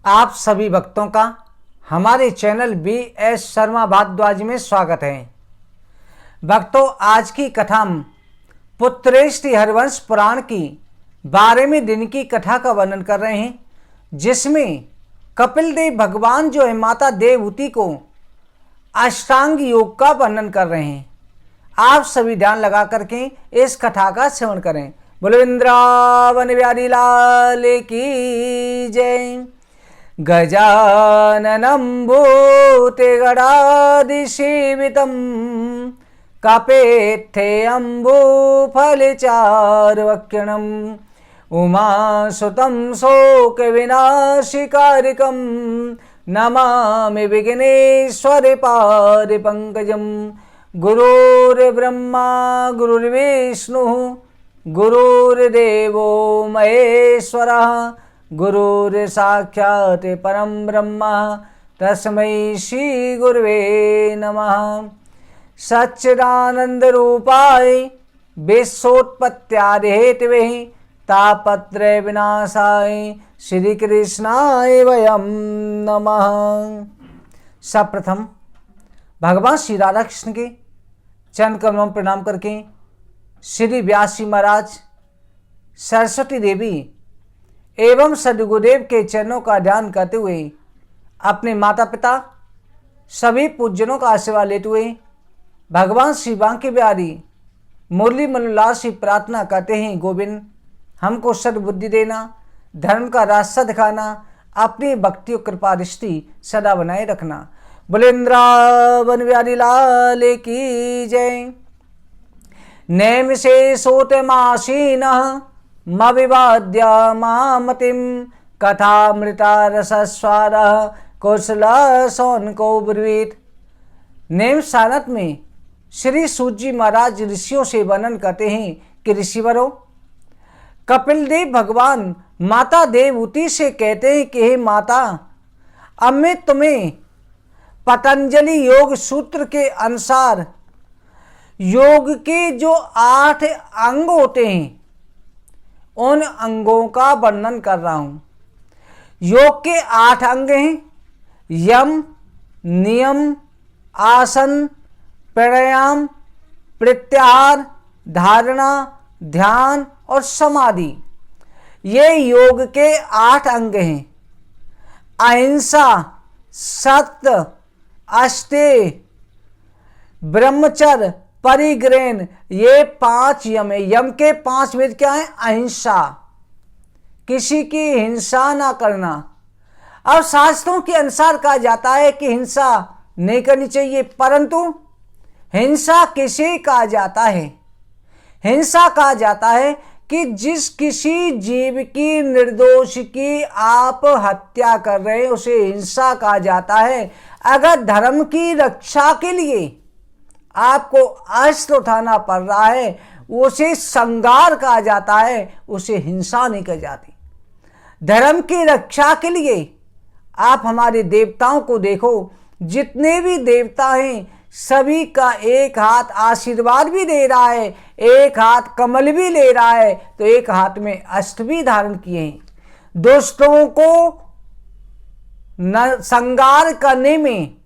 आप सभी भक्तों का हमारे चैनल BS शर्मा भारद्वाज में स्वागत है। भक्तों, आज की कथा हम पुत्रेष्टि हरिवंश पुराण की 12वें दिन की कथा का वर्णन कर रहे हैं, जिसमें कपिल देव भगवान जो है माता देवहूति को अष्टांग योग का वर्णन कर रहे हैं। आप सभी ध्यान लगा करके इस कथा का श्रवण करें। बोलो वृंदावन बिहारी लाल की जय। गजाननं भूतगणाधिसेवितं कपेत्थेऽम्बुफलचारुवक्यणं उमासुतं शोकविनाशिकारिकं नमामि विघ्नेश्वरपादपङ्कजं। गुरुर्ब्रह्मा गुरुर्विष्णुः गुरुर्देवो महेश्वरः गुरुर्साक्षात् परं ब्रह्म तस्मै श्री गुरुवे नमः। सच्चिदानन्दरूपाय विश्वोत्पत्त्यादिहेतवे तापत्रय विनाशाय श्रीकृष्णाय वयं नमः। सर्वप्रथम भगवान श्री राधा कृष्ण के चरण कमलों में प्रणाम करके श्री व्यास जी महाराज, सरस्वती देवी एवं सद्गुरुदेव के चरणों का ध्यान करते हुए अपने माता पिता सभी पूज्यनों का आशीर्वाद लेते हुए भगवान श्री बांके बिहारी मुरली मनोल्लास से प्रार्थना करते हैं, गोविंद हमको सद्बुद्धि देना, धर्म का रास्ता दिखाना, अपनी भक्ति और कृपा दृष्टि सदा बनाए रखना। बोले वृंदावन बिहारी लाल की जय। नेम से सोतमासीनः मविवाद्य मामतिम कथामृता रसस्वादः कौशला सौनको ब्रवीत। नेम सानत में श्री सूत जी महाराज ऋषियों से वर्णन करते हैं कि ऋषिवरों, कपिल देव भगवान माता देवहूति से कहते हैं कि हे माता, अब मैं तुम्हें पतंजलि योग सूत्र के अनुसार योग के जो 8 अंग होते हैं उन अंगों का वर्णन कर रहा हूं। योग के 8 अंग हैं: यम, नियम, आसन, प्राणायाम, प्रत्याहार, धारणा, ध्यान और समाधि। ये योग के 8 अंग हैं। अहिंसा, सत्य, अस्तेय, ब्रह्मचर्य, परिग्रहण, ये 5 यम है। यम के 5 वेद क्या है? अहिंसा, किसी की हिंसा ना करना। अब शास्त्रों के अनुसार कहा जाता है कि हिंसा नहीं करनी चाहिए, परंतु हिंसा किसे कहा जाता है? हिंसा कहा जाता है कि जिस किसी जीव की, निर्दोष की आप हत्या कर रहे हैं उसे हिंसा कहा जाता है। अगर धर्म की रक्षा के लिए आपको अस्त्र उठाना पड़ रहा है उसे संगार कहा जाता है, उसे हिंसा नहीं कही जाती। धर्म की रक्षा के लिए आप हमारे देवताओं को देखो, जितने भी देवता हैं सभी का एक हाथ आशीर्वाद भी दे रहा है, एक हाथ कमल भी ले रहा है, तो एक हाथ में अस्त्र भी धारण किए हैं। दुष्टों को संगार करने में,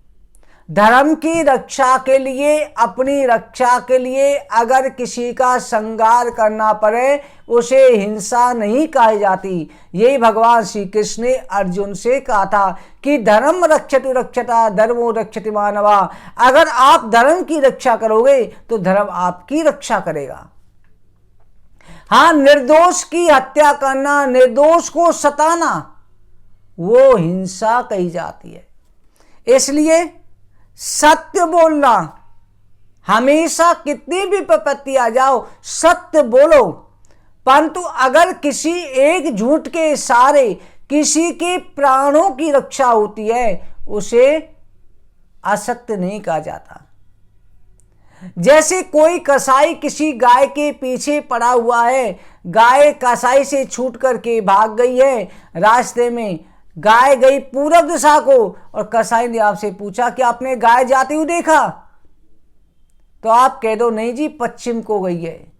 धर्म की रक्षा के लिए, अपनी रक्षा के लिए अगर किसी का संगार करना पड़े उसे हिंसा नहीं कही जाती। यही भगवान श्री कृष्ण ने अर्जुन से कहा था कि धर्म रक्षतु रक्षता धर्मो रक्षति मानवा। अगर आप धर्म की रक्षा करोगे तो धर्म आपकी रक्षा करेगा। हाँ, निर्दोष की हत्या करना, निर्दोष को सताना, वो हिंसा कही जाती है। इसलिए सत्य बोलना, हमेशा कितनी भी विपत्ति आ जाओ सत्य बोलो। परंतु अगर किसी एक झूठ के इशारे किसी के प्राणों की रक्षा होती है उसे असत्य नहीं कहा जाता। जैसे कोई कसाई किसी गाय के पीछे पड़ा हुआ है, गाय कसाई से छूट करके भाग गई है, रास्ते में गाय गई पूरब दिशा को और कसाई ने आपसे पूछा कि आपने गाय जाते हुए देखा? तो आप कह दो नहीं जी, पश्चिम को गई है।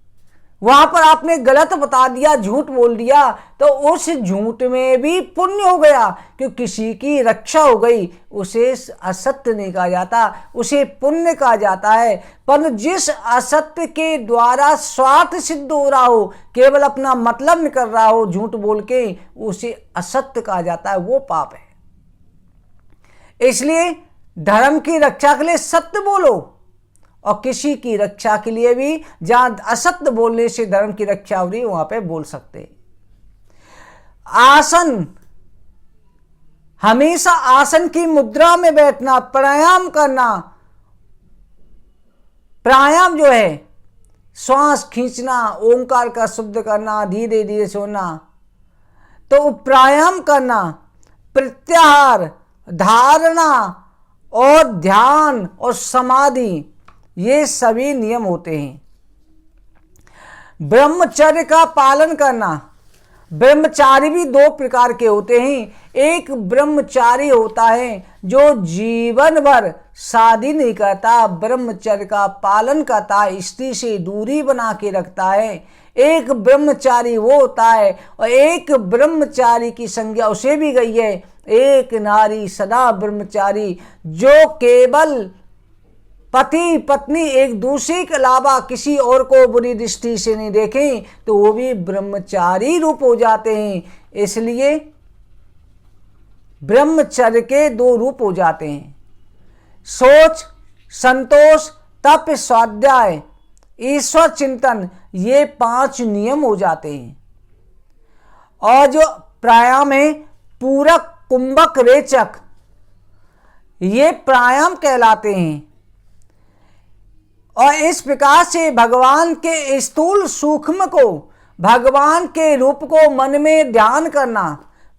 वहां पर आपने गलत बता दिया, झूठ बोल दिया, तो उस झूठ में भी पुण्य हो गया, क्योंकि किसी की रक्षा हो गई। उसे असत्य नहीं कहा जाता, उसे पुण्य कहा जाता है। पर जिस असत्य के द्वारा स्वार्थ सिद्ध हो रहा हो, केवल अपना मतलब निकल रहा हो झूठ बोल के, उसे असत्य कहा जाता है, वो पाप है। इसलिए धर्म की रक्षा के लिए सत्य बोलो, और किसी की रक्षा के लिए भी जहां असत्य बोलने से धर्म की रक्षा हो रही है वहां पे बोल सकते। आसन, हमेशा आसन की मुद्रा में बैठना, प्राणायाम करना। प्राणायाम जो है श्वास खींचना, ओंकार का शुद्ध करना, धीरे धीरे सोना, तो प्राणायाम करना, प्रत्याहार, धारणा और ध्यान और समाधि, ये सभी नियम होते हैं। ब्रह्मचर्य का पालन करना। ब्रह्मचारी भी दो प्रकार के होते हैं। एक ब्रह्मचारी होता है जो जीवन भर शादी नहीं करता, ब्रह्मचर्य का पालन करता है, स्त्री से दूरी बना के रखता है। एक ब्रह्मचारी वो होता है, और एक ब्रह्मचारी की संज्ञा उसे भी गई है, एक नारी सदा ब्रह्मचारी, जो केवल पति पत्नी एक दूसरे के अलावा किसी और को बुरी दृष्टि से नहीं देखें, तो वो भी ब्रह्मचारी रूप हो जाते हैं। इसलिए ब्रह्मचर्य के दो रूप हो जाते हैं, सोच, संतोष, तप, स्वाध्याय, ईश्वर चिंतन, ये 5 नियम हो जाते हैं। और जो प्राणायाम है, पूरक, कुंभक, रेचक, ये प्राणायाम कहलाते हैं। और इस प्रकार से भगवान के स्थूल सूक्ष्म को, भगवान के रूप को मन में ध्यान करना,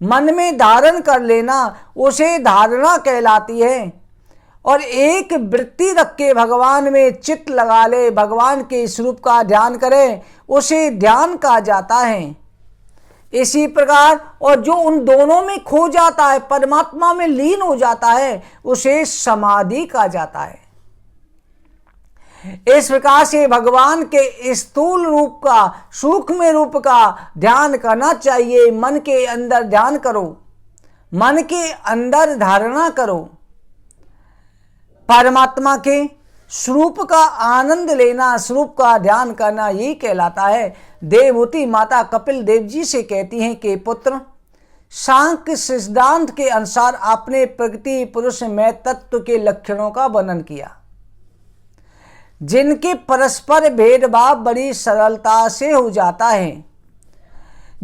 मन में धारण कर लेना, उसे धारणा कहलाती है। और एक वृत्ति रख के भगवान में चित्त लगा ले, भगवान के स्वरूप का ध्यान करे, उसे ध्यान कहा जाता है। इसी प्रकार, और जो उन दोनों में खो जाता है, परमात्मा में लीन हो जाता है, उसे समाधि कहा जाता है। इस प्रकार से भगवान के स्थूल रूप का, सूक्ष्म रूप का ध्यान करना चाहिए। मन के अंदर ध्यान करो, मन के अंदर धारणा करो, परमात्मा के स्वरूप का आनंद लेना, स्वरूप का ध्यान करना, यही कहलाता है। देवहूति माता कपिल देव जी से कहती हैं कि पुत्र, सांख्य सिद्धांत के अनुसार आपने प्रकृति पुरुष में तत्व के लक्षणों का वर्णन किया, जिनके परस्पर भेदभाव बड़ी सरलता से हो जाता है।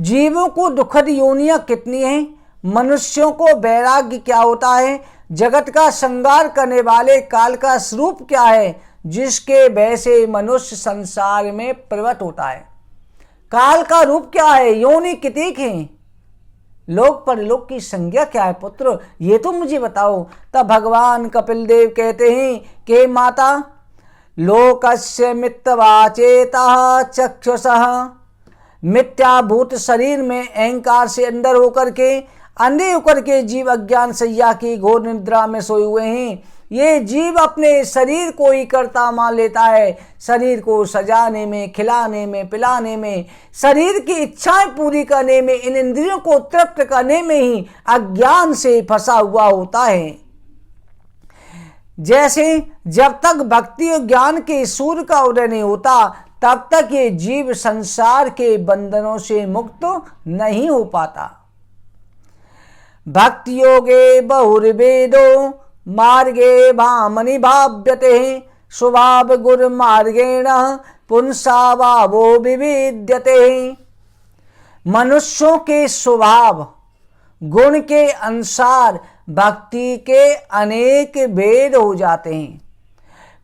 जीवों को दुखद योनियां कितनी हैं, मनुष्यों को वैराग्य क्या होता है, जगत का संहार करने वाले काल का स्वरूप क्या है, जिसके भय से मनुष्य संसार में प्रवृत्त होता है। काल का रूप क्या है, योनि कितनी हैं, लोक परलोक की संज्ञा क्या है पुत्र, ये तो मुझे बताओ। तब भगवान कपिल देव कहते हैं कि माता, लोकस्य मिथ्यावाचेतः चक्षुषः, मिथ्याभूत शरीर में अहंकार से अंदर होकर के, अंधे होकर के जीव अज्ञान सैया की घोर निद्रा में सोए हुए हैं। ये जीव अपने शरीर को ही कर्ता मान लेता है, शरीर को सजाने में, खिलाने में, पिलाने में, शरीर की इच्छाएं पूरी करने में, इन इंद्रियों को तृप्त करने में ही अज्ञान से फंसा हुआ होता है। जैसे जब तक भक्ति और ज्ञान के सूर्य का उदय नहीं होता, तब तक ये जीव संसार के बंधनों से मुक्त नहीं हो पाता। भक्ति योगे बहुर्वेदो मार्गे भामनि भाव्यते, स्वभाव गुर मार्गेण पुंसा भावो विविद्यते। मनुष्यों के स्वभाव गुण के अनुसार भक्ति के अनेक भेद हो जाते हैं।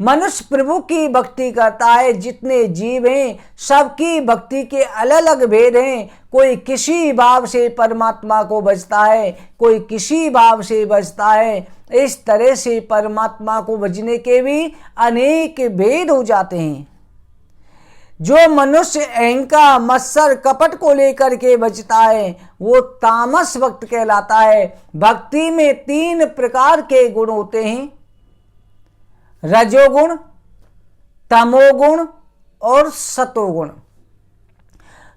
मनुष्य प्रभु की भक्ति करता है, जितने जीव हैं सबकी भक्ति के अलग अलग भेद हैं। कोई किसी भाव से परमात्मा को भजता है, कोई किसी भाव से भजता है। इस तरह से परमात्मा को भजने के भी अनेक भेद हो जाते हैं। जो मनुष्य अहंकार, मत्सर, कपट को लेकर के बचता है, वो तामस भक्त कहलाता है। भक्ति में 3 प्रकार के गुण होते हैं, रजोगुण, तमोगुण और सतोगुण।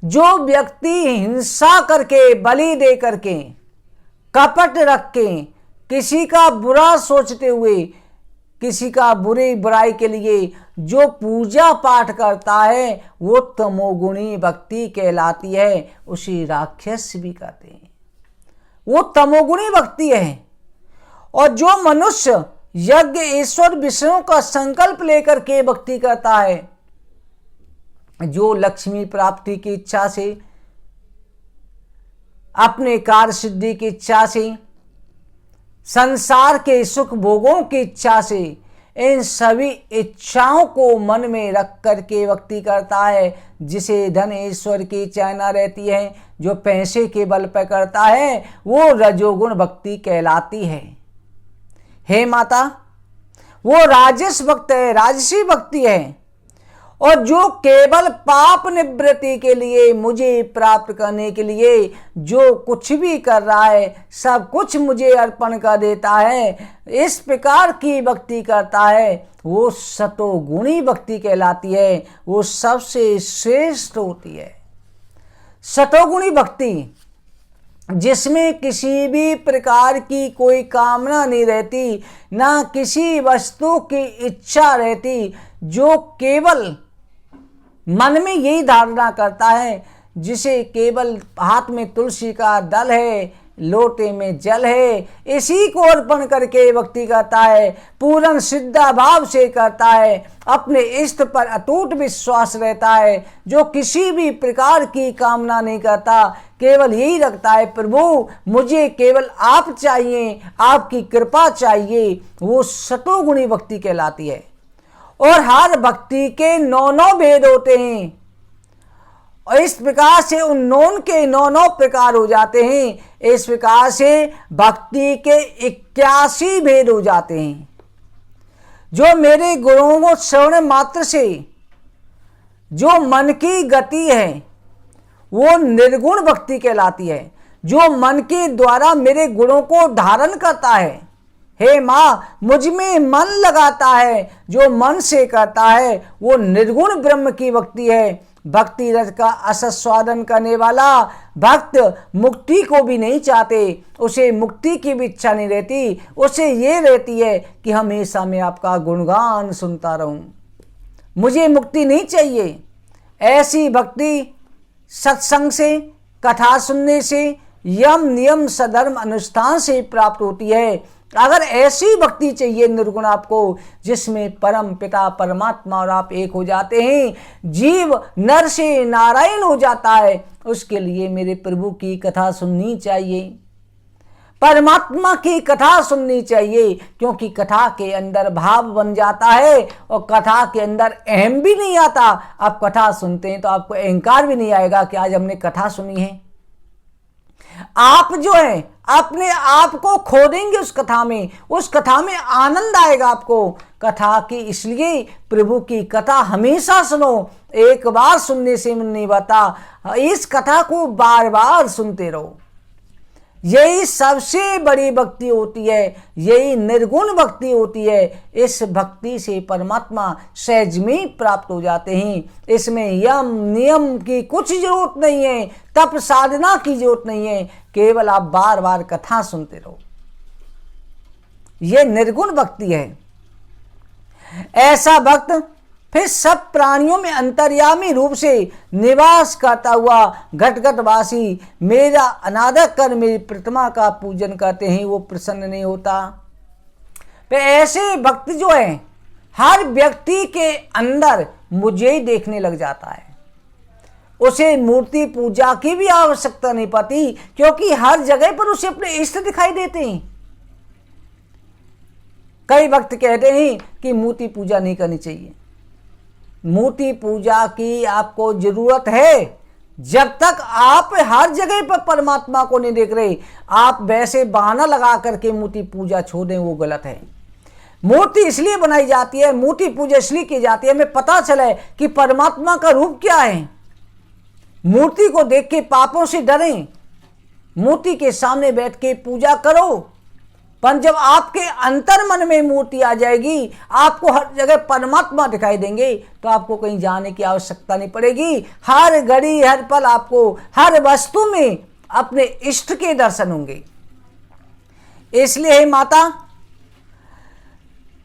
जो व्यक्ति हिंसा करके, बलि दे करके, कपट रख के, किसी का बुरा सोचते हुए, किसी का बुराई के लिए जो पूजा पाठ करता है वो तमोगुणी भक्ति कहलाती है। उसे राक्षस भी कहते हैं, वो तमोगुणी भक्ति है। और जो मनुष्य यज्ञ, ईश्वर, विष्णु का संकल्प लेकर के भक्ति करता है, जो लक्ष्मी प्राप्ति की इच्छा से, अपने कार्य सिद्धि की इच्छा से, संसार के सुख भोगों की इच्छा से, इन सभी इच्छाओं को मन में रख करके भक्ति करता है, जिसे धन ईश्वर की चाहना रहती है, जो पैसे के बल पर करता है, वो रजोगुण भक्ति कहलाती है। हे माता, वो राजस भक्त है, राजसी भक्ति है। और जो केवल पाप निवृत्ति के लिए, मुझे प्राप्त करने के लिए जो कुछ भी कर रहा है, सब कुछ मुझे अर्पण कर देता है, इस प्रकार की भक्ति करता है, वो सतोगुणी भक्ति कहलाती है। वो सबसे श्रेष्ठ होती है सतोगुणी भक्ति, जिसमें किसी भी प्रकार की कोई कामना नहीं रहती, ना किसी वस्तु की इच्छा रहती, जो केवल मन में यही धारणा करता है, जिसे केवल हाथ में तुलसी का दल है, लोटे में जल है, इसी को अर्पण करके भक्ति करता है, पूर्ण सिद्धा भाव से करता है, अपने इष्ट पर अटूट विश्वास रहता है, जो किसी भी प्रकार की कामना नहीं करता, केवल यही रखता है, प्रभु मुझे केवल आप चाहिए, आपकी कृपा चाहिए, वो सतोगुणी भक्ति कहलाती है। और हर भक्ति के 9 भेद होते हैं, और इस प्रकार से उन 9 के 9 प्रकार हो जाते हैं। इस प्रकार से भक्ति के 81 भेद हो जाते हैं। जो मेरे गुरुओं को श्रवण मात्र से जो मन की गति है, वो निर्गुण भक्ति कहलाती है। जो मन के द्वारा मेरे गुणों को धारण करता है, हे माँ मुझ में मन लगाता है, जो मन से करता है, वो निर्गुण ब्रह्म की भक्ति है। भक्ति रस का आस्वादन करने वाला भक्त मुक्ति को भी नहीं चाहते, उसे मुक्ति की भी इच्छा नहीं रहती, उसे ये रहती है कि हमेशा मैं आपका गुणगान सुनता रहूं, मुझे मुक्ति नहीं चाहिए। ऐसी भक्ति सत्संग से, कथा सुनने से, यम नियम सधर्म अनुष्ठान से प्राप्त होती है। अगर ऐसी भक्ति चाहिए निर्गुण आपको, जिसमें परम पिता परमात्मा और आप एक हो जाते हैं, जीव नर से नारायण हो जाता है, उसके लिए मेरे प्रभु की कथा सुननी चाहिए, परमात्मा की कथा सुननी चाहिए, क्योंकि कथा के अंदर भाव बन जाता है और कथा के अंदर अहम भी नहीं आता। आप कथा सुनते हैं तो आपको अहंकार भी नहीं आएगा कि आज हमने कथा सुनी है। आप जो है अपने आप को खो देंगे उस कथा में आनंद आएगा आपको कथा की। इसलिए प्रभु की कथा हमेशा सुनो, एक बार सुनने से मन नहीं बता, इस कथा को बार बार सुनते रहो। यही सबसे बड़ी भक्ति होती है, यही निर्गुण भक्ति होती है। इस भक्ति से परमात्मा सहज में प्राप्त हो जाते हैं। इसमें यम नियम की कुछ जरूरत नहीं है, तप साधना की जरूरत नहीं है, केवल आप बार बार कथा सुनते रहो। यह निर्गुण भक्ति है। ऐसा भक्त फिर सब प्राणियों में अंतर्यामी रूप से निवास करता हुआ घटघटवासी मेरा अनादर कर मेरी प्रतिमा का पूजन करते हैं, वो प्रसन्न नहीं होता। फिर ऐसे भक्त जो है हर व्यक्ति के अंदर मुझे ही देखने लग जाता है, उसे मूर्ति पूजा की भी आवश्यकता नहीं पड़ती, क्योंकि हर जगह पर उसे अपने इष्ट दिखाई देते हैं। कई भक्त कहते हैं कि मूर्ति पूजा नहीं करनी चाहिए। मूर्ति पूजा की आपको जरूरत है, जब तक आप हर जगह पर परमात्मा को नहीं देख रहे। आप वैसे बहाना लगा करके मूर्ति पूजा छोड़ दें, वो गलत है। मूर्ति इसलिए बनाई जाती है, मूर्ति पूजा इसलिए की जाती है, हमें पता चले कि परमात्मा का रूप क्या है। मूर्ति को देख के पापों से डरें, मूर्ति के सामने बैठ के पूजा करो, पर जब आपके अंतर मन में मूर्ति आ जाएगी, आपको हर जगह परमात्मा दिखाई देंगे, तो आपको कहीं जाने की आवश्यकता नहीं पड़ेगी। हर घड़ी हर पल आपको हर वस्तु में अपने इष्ट के दर्शन होंगे। इसलिए हे माता,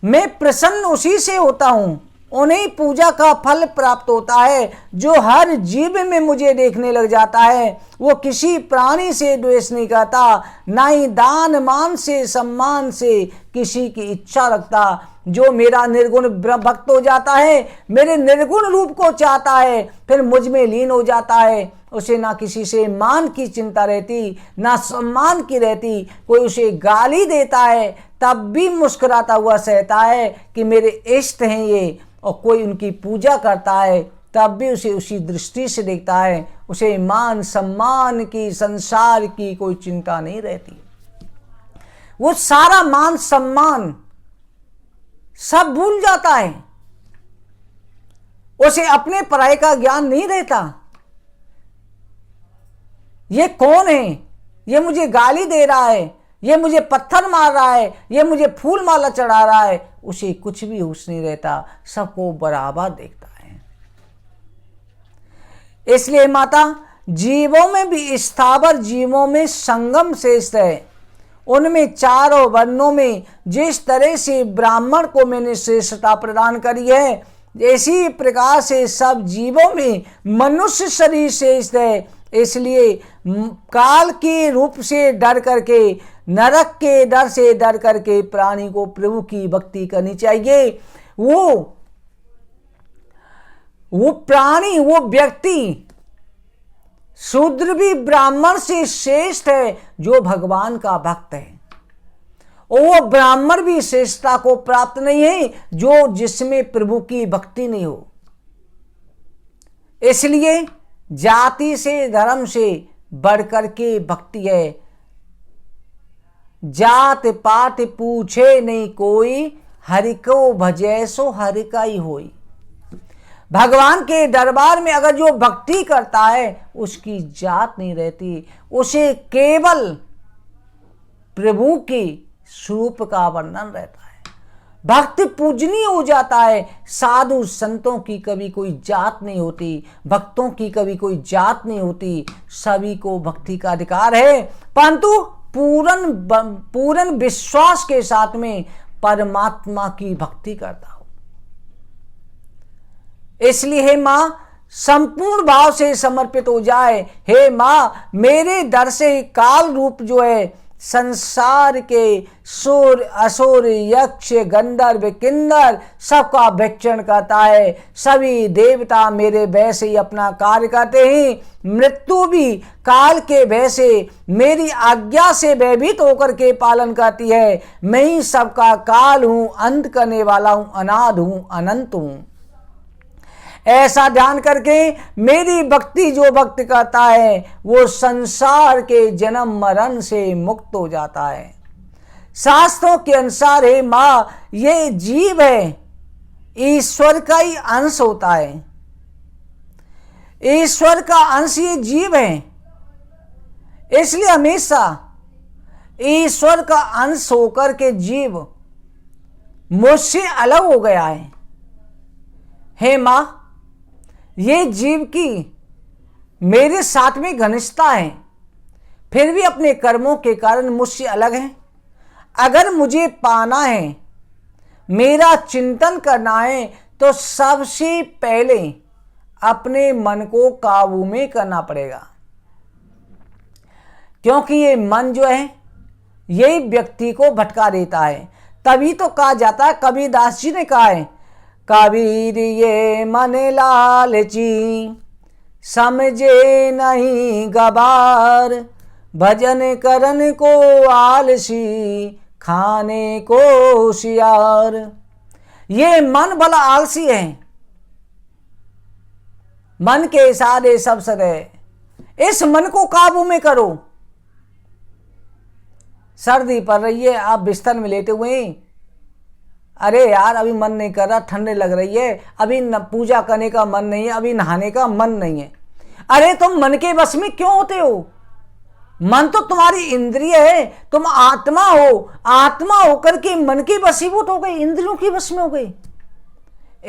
मैं प्रसन्न उसी से होता हूं, उन्हें पूजा का फल प्राप्त होता है जो हर जीव में मुझे देखने लग जाता है। वो किसी प्राणी से द्वेष नहीं करता, ना ही दान मान से सम्मान से किसी की इच्छा रखता। जो मेरा निर्गुण भक्त हो जाता है, मेरे निर्गुण रूप को चाहता है, फिर मुझ में लीन हो जाता है, उसे ना किसी से मान की चिंता रहती, ना सम्मान की रहती। कोई उसे गाली देता है तब भी मुस्कुराता हुआ सहता है कि मेरे इष्ट हैं ये, और कोई उनकी पूजा करता है तब भी उसे उसी दृष्टि से देखता है। उसे मान सम्मान की, संसार की कोई चिंता नहीं रहती। वो सारा मान सम्मान सब भूल जाता है, उसे अपने पराये का ज्ञान नहीं रहता। ये कौन है, ये मुझे गाली दे रहा है, ये मुझे पत्थर मार रहा है, ये मुझे फूल माला चढ़ा रहा है, उसे कुछ भी होश नहीं रहता, सबको बराबर देखता है। इसलिए माता, जीवों में भी स्थावर जीवों में संगम श्रेष्ठ है। उनमें चारों वर्णों में जिस तरह से ब्राह्मण को मैंने श्रेष्ठता प्रदान करी है, इसी प्रकार से सब जीवों में मनुष्य शरीर श्रेष्ठ है। इसलिए काल के रूप से डर करके, नरक के डर से डर करके प्राणी को प्रभु की भक्ति करनी चाहिए। वो प्राणी, वो व्यक्ति शूद्र भी ब्राह्मण से श्रेष्ठ है जो भगवान का भक्त है। और वो ब्राह्मण भी श्रेष्ठता को प्राप्त नहीं है जो जिसमें प्रभु की भक्ति नहीं हो। इसलिए जाति से, धर्म से बढ़कर के भक्ति है। जात पात पूछे नहीं कोई, हरि को भजै सो हरि का ही होई। भगवान के दरबार में अगर जो भक्ति करता है, उसकी जात नहीं रहती, उसे केवल प्रभु के स्वरूप का वर्णन रहता है। भक्त पूजनीय हो जाता है। साधु संतों की कभी कोई जात नहीं होती, भक्तों की कभी कोई जात नहीं होती, सभी को भक्ति का अधिकार है, परंतु पूर्ण विश्वास के साथ में परमात्मा की भक्ति करता हो। इसलिए हे मां, संपूर्ण भाव से समर्पित हो जाए। हे मां, मेरे दर से काल रूप जो है संसार के सूर असुर यक्ष गंधर्व किन्नर सबका भक्षण करता है। सभी देवता मेरे भय से ही अपना कार्य करते हैं। मृत्यु भी काल के भय से मेरी आज्ञा से भयभीत होकर के पालन करती है। मैं ही सबका काल हूं, अंत करने वाला हूं, अनाद हूं, अनंत हूं। ऐसा ध्यान करके मेरी भक्ति जो भक्त करता है वो संसार के जन्म मरण से मुक्त हो जाता है। शास्त्रों के अनुसार हे मां, ये जीव है, ईश्वर का ही अंश होता है। ईश्वर का अंश ये जीव है। इसलिए हमेशा ईश्वर का अंश होकर के जीव मुझसे अलग हो गया है। हे मां, ये जीव की मेरे साथ में घनिष्ठता है, फिर भी अपने कर्मों के कारण मुझसे अलग है। अगर मुझे पाना है, मेरा चिंतन करना है, तो सबसे पहले अपने मन को काबू में करना पड़ेगा, क्योंकि ये मन जो है यही व्यक्ति को भटका देता है। तभी तो कहा जाता है, कबीरदास जी ने कहा है, कबीर ये मन लालची समझे नहीं गबार, भजन करन को आलसी खाने को होशियार। ये मन बड़ा आलसी है, मन के इशारे सब सदे। इस मन को काबू में करो। सर्दी पड़ रही है, आप बिस्तर में लेटे हुए हैं, अरे यार अभी मन नहीं कर रहा, ठंडे लग रही है, अभी पूजा करने का मन नहीं है, अभी नहाने का मन नहीं है। अरे तुम मन के बस में क्यों होते हो? मन तो तुम्हारी इंद्रिय है, तुम आत्मा हो। आत्मा होकर के मन की वशीभूत हो गई, इंद्रियों की वश में हो गई।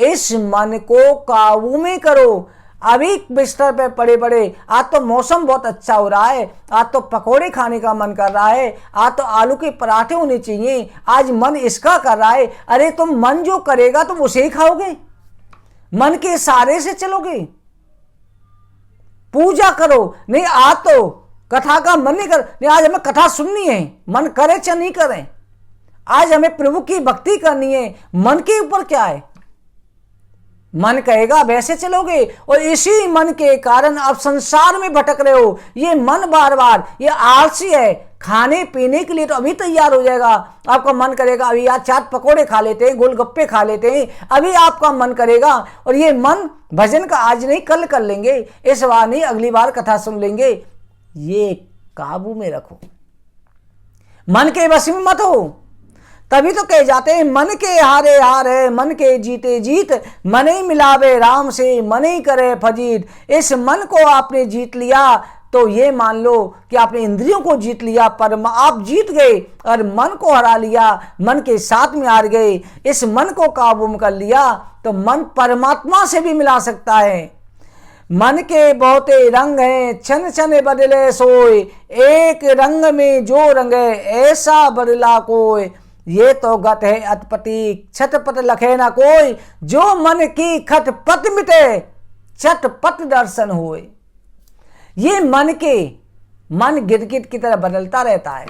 इस मन को काबू में करो। अभी बिस्तर पे पड़े पड़े, आज तो मौसम बहुत अच्छा हो रहा है, आज तो पकोड़े खाने का मन कर रहा है, आज तो आलू के पराठे होने चाहिए, आज मन इसका कर रहा है। अरे तुम मन जो करेगा तुम उसे ही खाओगे, मन के इशारे से चलोगे। पूजा करो, नहीं आज तो कथा का मन नहीं कर, नहीं आज हमें कथा सुननी है, मन करे चाहे नहीं करें, आज हमें प्रभु की भक्ति करनी है, मन के ऊपर क्या है, मन कहेगा वैसे चलोगे। और इसी मन के कारण आप संसार में भटक रहे हो। ये मन बार बार ये आलसी है, खाने पीने के लिए तो अभी तैयार हो जाएगा, आपका मन करेगा अभी यार चाट पकोड़े खा लेते हैं, गोलगप्पे खा लेते हैं, अभी आपका मन करेगा। और ये मन भजन का आज नहीं कल कर लेंगे, इस बार नहीं अगली बार कथा सुन लेंगे। ये काबू में रखो, मन के वश में मत हो। तभी तो कहे जाते हैं मन के हारे हार है, मन के जीते जीत, मन ही मिलावे राम से, मन ही करे फजीत। इस मन को आपने जीत लिया तो ये मान लो कि आपने इंद्रियों को जीत लिया, पर आप जीत गए और मन को हरा लिया, मन के साथ में हार गए। इस मन को काबू में कर लिया तो मन परमात्मा से भी मिला सकता है। मन के बहुते रंग हैं, छन छन बदले सोए, एक रंग में जो रंग है ऐसा बदला कोई। ये तो गत है अतपति, छटपट लखे ना कोई, जो मन की खटपट मिटे छटपट दर्शन होए। ये मन गिरगिट की तरह बदलता रहता है।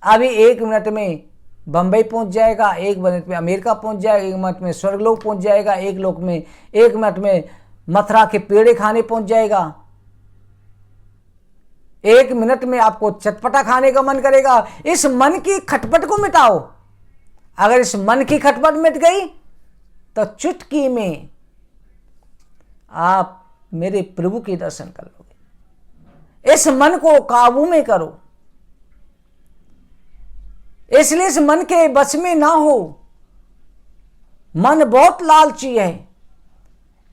अभी 1 मिनट में बंबई पहुंच जाएगा, 1 मिनट में अमेरिका पहुंच जाएगा, 1 मिनट में स्वर्गलोक पहुंच जाएगा, 1 मिनट में मथुरा के पेड़े खाने पहुंच जाएगा। 1 मिनट में आपको चटपटा खाने का मन करेगा। इस मन की खटपट को मिटाओ। अगर इस मन की खटपट मिट गई तो चुटकी में आप मेरे प्रभु के दर्शन कर लोगे। इस मन को काबू में करो, इसलिए इस मन के बस में ना हो। मन बहुत लालची है।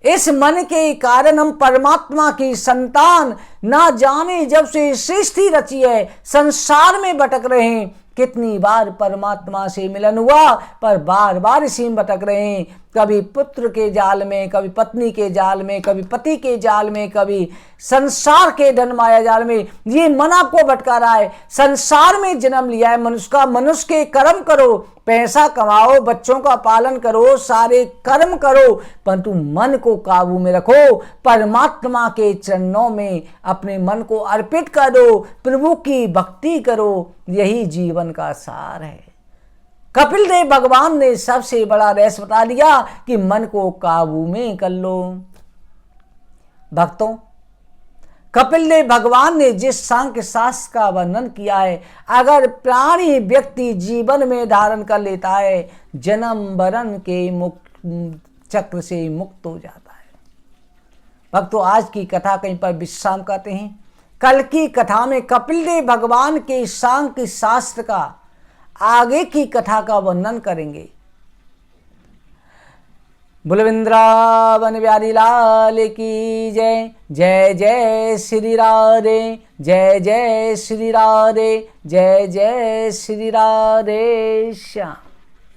इस मन के कारण हम परमात्मा की संतान ना जाने जब से सृष्टि रची है संसार में भटक रहे हैं। कितनी बार परमात्मा से मिलन हुआ पर बार बार इसी में भटक रहे हैं। कभी पुत्र के जाल में, कभी पत्नी के जाल में, कभी पति के जाल में, कभी संसार के धन माया जाल में। ये मन आपको भटका रहा है। संसार में जन्म लिया है मनुष्य का, मनुष्य के कर्म करो, पैसा कमाओ, बच्चों का पालन करो, सारे कर्म करो, परंतु मन को काबू में रखो। परमात्मा के चरणों में अपने मन को अर्पित कर दो, प्रभु की भक्ति करो। यही जीवन का सार है। कपिल देव भगवान ने सबसे बड़ा रहस्य बता दिया कि मन को काबू में कर लो। भक्तों, कपिल देव भगवान ने जिस सांख्य शास्त्र का वर्णन किया है, अगर प्राणी व्यक्ति जीवन में धारण कर लेता है, जन्म मरण के चक्र से मुक्त हो जाता है। भक्तों, आज की कथा कहीं पर विश्राम करते हैं। कल की कथा में कपिल देव भगवान के सांख्य शास्त्र का आगे की कथा का वर्णन करेंगे। बोल वृंदावन बिहारी लाल की जय। जय जय श्री राधे, जय जय श्री राधे, जय जय श्री राधे श्याम।